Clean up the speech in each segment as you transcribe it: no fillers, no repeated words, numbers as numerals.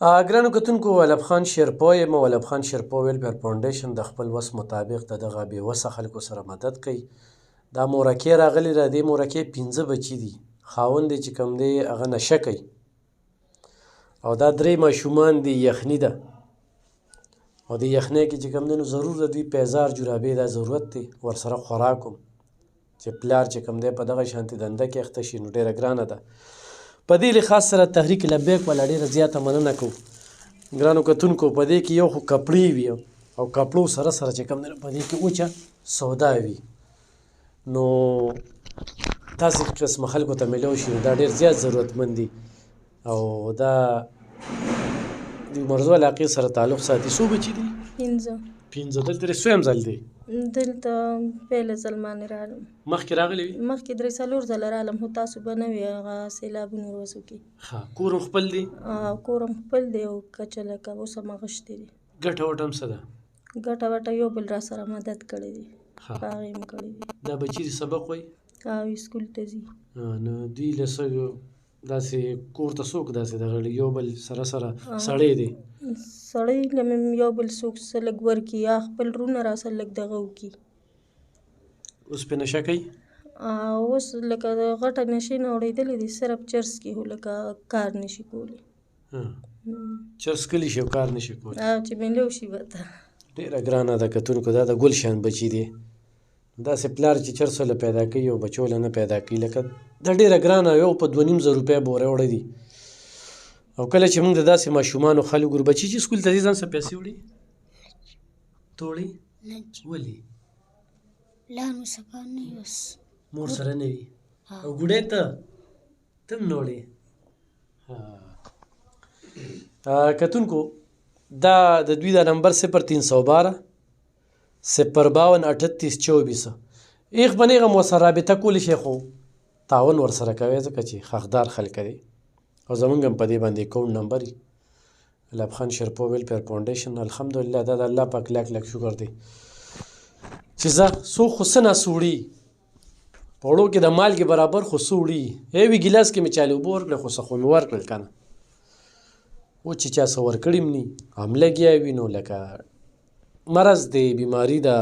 ګرانو کتونکو ولب خان شیرپو یم. ولب خان شیرپو ویلفیر فاونډیشن د خپل وس مطابق د دغه بېوسه خلکو سره مدد کوي. دا مورکې راغلې ده، دې مورکې 5 بچي دي. خاوند یې چې کوم دی هغه نشه کوي او دا 3 ماشومان دي. یخني ده او د یخنۍ کې چې کوم دی نو ضرور د دوی پیزار جورابې دا ضرورت دی، ورسره خوراک هم چې پلار چې کوم دی په دغه شانتې دنده کې اخته شي نو ډېره ګرانه ده. په دې لحاظ سره تحریک لبیک والا ډېره زیاته مننه کوو. ګرانو کتونکو په دې کې یو خو کپړې وي او کپړو سره سره چې کوم دی په دې کې اوچه سودا وي، نو داسې قسمه خلکو ته میلاو شي دا ډېر زیات ضرورتمند دي او دا د مرزو علاقې سره تعلق ساتي. څو بچي دي؟ 5. دلته دې څویم ځل دی؟ دلته پیله ځل باندې راغلم. مخکې راغلی وي؟ مخکې 3-4 ځله راغلم، خو تاسو به نه وي هغه سیلابونو ورځو کې. ښه، کور هم خپل دی؟ کور هم خپل دی او کچه لکه اوس هم هغشتې دي. ګټه وټه هم څه ده؟ ګټه وټه یو بل را سره مدد کړی دی، هغې هم کړی دی. دا بچي دي سبق وایي؟ سکول ته ځي. نو دوی له څه داسې کور ته څوک داسې دغه یو بل سره سره سړی دی؟ سړی له یو بل څوک څه لږ ورکړي یا خپل وروڼه را سره لږ دغه وکړي. اوس پرې نشه کوي؟ اوس لکه د غټه نشې نه اورېدلې دي، صرف چرس کې هو لکه کار نشي کولی. چرس کلی شي او کار نشي کولی چې میلو شي به ته ډېره ګرانه ده. کتونکو دا د ګل شان بچي دي، داسې پلار چې چرس له پیدا کوي او بچو له نه پیدا کوي، لکه دا ډېره ګرانه یو په 2,500 روپۍ بورې وړی دي. او کله چې موږ د داسې ماشومانو خلکو ګورو بچي چې سکول ته ځي ځان څه پیسې وړي؟ ته وړي؟ ولې؟ پلار مو سکار نه وي، اوس مور سره نه وي او ګوډی ته هم نه وړې. کتونکو دا د دوی دا نمبر 0312 052 38 24 ایغ بنیغه مو سره رابطه کولی شي، خو تعاون ورسره کوي ځکه چې حقدار خلک دي. او زمونږ هم په دې باندې اکاونټ نمبر وي ولب خان شیرپو ویلفیر فاونډیشن. الحمدلله دا د الله پاک لاک لاک شکر دی چې زه څوک خو څه ناسه وړي په وړو کې د مالګې برابر خو څه وړي. وي ګیلاس کې مې چالې اوبه ورکړې خو څه خو مې ورکړل که نه، و چې چا څه ورکړي هم ني هم لګیا وي نو لکه مرض دی، بیماري ده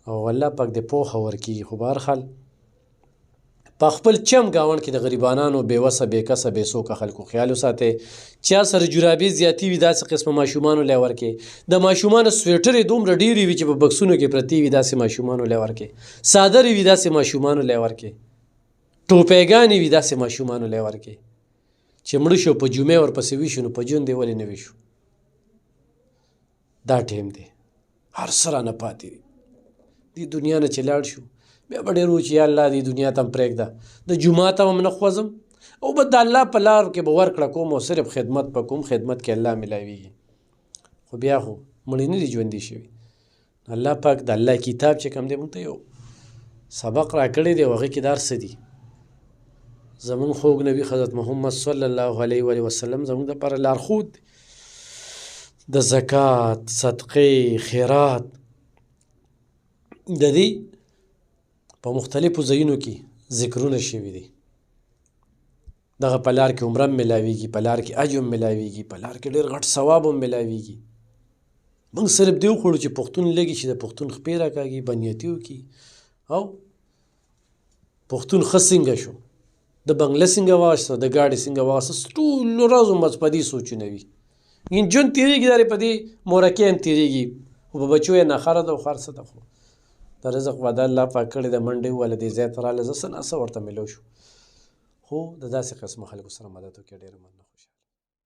او الله پاک دې پوهه ورکړي. خو به هر حال په خپل چم ګاونډ کې د غریبانانو بېوسه بېکسه بېڅوکه خلکو خیال وساتئ. چا سره جرابې زیاتې وي داسې قسمه ماشومانو لی ورکړئ. د ماشومانو سویټرې دومره ډېرې وي چې په بکسونو کې پرتې وي داسې ماشومانو لی ورکړئ. څادرې وي داسې ماشومانو لی ورکړئ. ټوپیګانې وي داسې ماشومانو لی ورکړئ. چې مړه شو په جمعې ورپسې ویشو نو په ژوند یې ولې نه ویشو؟ دا ټیم دی، هر څه رانه پاتې دي. دې دنیا نه چې لاړ شو بیا به ډېر و چې یا الله دې دنیا ته هم پرېږده، د جومات هم نه خوځم او به د الله په لار کې به ورکړه کوم او صرف خدمت به کوم، خدمت کې الله میلاویږي. خو بیا خو مړي نه دي ژوندي شوي. الله پاک د الله کتاب چې کوم دی موږ ته یو سبق راکړی دی او هغې کې دا هر څه دي. زمونږ خوږ نبي حضرت محمد صلی الله علیه و وسلم زمونږ دپاره لارښود دی. د زکات، صدقې، خیرات د دې په مختلفو ځایونو کې ذکرونه شوي دي. دغه په لار کې عمره هم میلاویږي، په لار کې حج هم میلاویږي، په لار کې ډېر غټ ثواب هم میلاویږي. موږ صرف دې وخوړو چې پښتون لګي چې د پښتون خپې راکاږي، بنیتي وکړي او پښتون ښه څنګه شو، د بنګله څنګه واغېسته، د ګاډي څنګه واغېسته، ټولو ورځو مز په دې سوچونه وي. ژوند تېرېږي دا په دې مورکې هم تېرېږي، خو په بچو یې ناخره ده او خر څه ده. خو د رزق وعده الله پاک کړې ده، منډې وواله دې ځای ته راغله، زه څه ناڅه ورته میلو شو. خو د داسې قسمه خلکو سره مدد وکړي ډېره مننه. خوشحاله